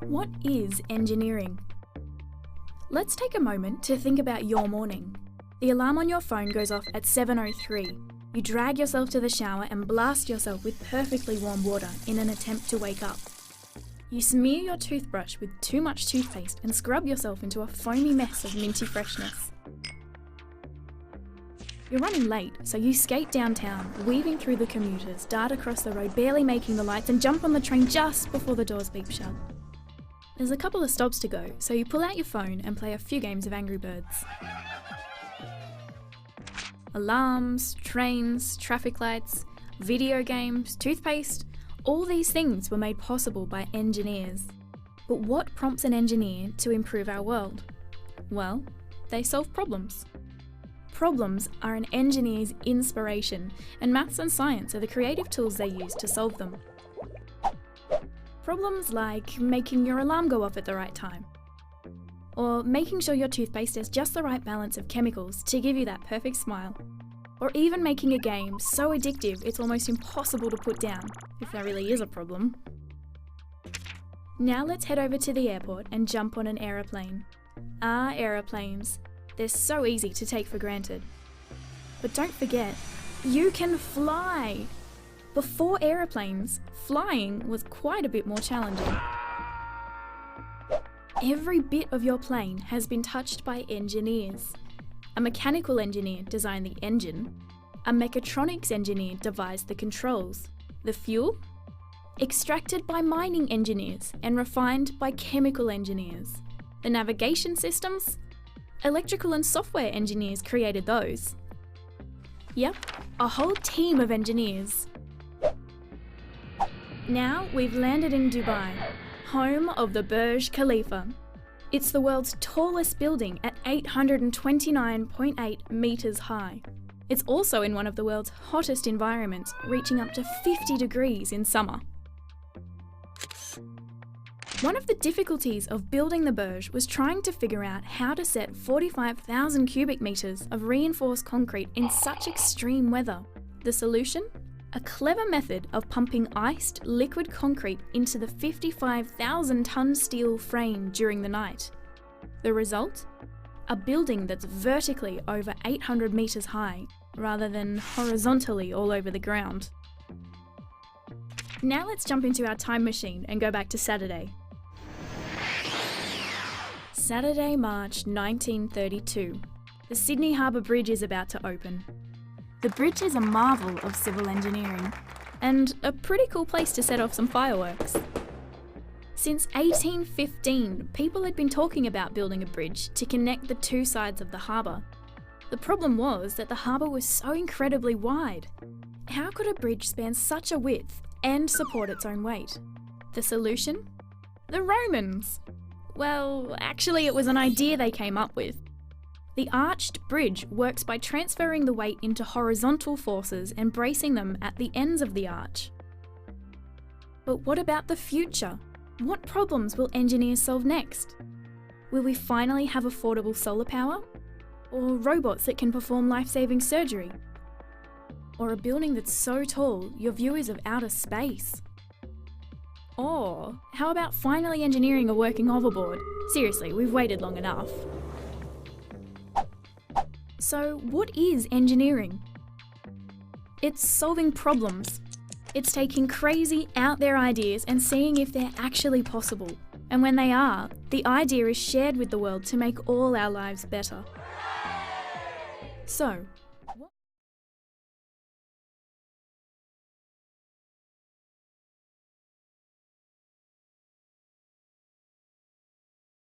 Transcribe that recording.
What is engineering? Let's take a moment to think about your morning. The alarm on your phone goes off at 7:03. You drag yourself to the shower and blast yourself with perfectly warm water in an attempt to wake up. You smear your toothbrush with too much toothpaste and scrub yourself into a foamy mess of minty freshness. You're running late, so you skate downtown, weaving through the commuters, dart across the road, barely making the lights, and jump on the train just before the doors beep shut. There's a couple of stops to go, so you pull out your phone and play a few games of Angry Birds. Alarms, trains, traffic lights, video games, toothpaste, all these things were made possible by engineers. But what prompts an engineer to improve our world? Well, they solve problems. Problems are an engineer's inspiration, and maths and science are the creative tools they use to solve them. Problems like making your alarm go off at the right time, or making sure your toothpaste has just the right balance of chemicals to give you that perfect smile, or even making a game so addictive it's almost impossible to put down, if that really is a problem. Now let's head over to the airport and jump on an aeroplane. Aeroplanes. They're so easy to take for granted. But don't forget, you can fly! Before aeroplanes, flying was quite a bit more challenging. Every bit of your plane has been touched by engineers. A mechanical engineer designed the engine. A mechatronics engineer devised the controls. The fuel? Extracted by mining engineers and refined by chemical engineers. The navigation systems? Electrical and software engineers created those. Yep, a whole team of engineers. Now we've landed in Dubai, home of the Burj Khalifa. It's the world's tallest building at 829.8 metres high. It's also in one of the world's hottest environments, reaching up to 50 degrees in summer. One of the difficulties of building the Burj was trying to figure out how to set 45,000 cubic metres of reinforced concrete in such extreme weather. The solution? A clever method of pumping iced liquid concrete into the 55,000-tonne steel frame during the night. The result? A building that's vertically over 800 metres high, rather than horizontally all over the ground. Now let's jump into our time machine and go back to Saturday. Saturday, March 1932. The Sydney Harbour Bridge is about to open. The bridge is a marvel of civil engineering, and a pretty cool place to set off some fireworks. Since 1815, people had been talking about building a bridge to connect the two sides of the harbour. The problem was that the harbour was so incredibly wide. How could a bridge span such a width and support its own weight? The solution? The Romans! Well, actually it was an idea they came up with. The arched bridge works by transferring the weight into horizontal forces and bracing them at the ends of the arch. But what about the future? What problems will engineers solve next? Will we finally have affordable solar power? Or robots that can perform life-saving surgery? Or a building that's so tall your view is of outer space? Or how about finally engineering a working hoverboard? Seriously, we've waited long enough. So what is engineering? It's solving problems. It's taking crazy, out there ideas and seeing if they're actually possible. And when they are, the idea is shared with the world to make all our lives better. So,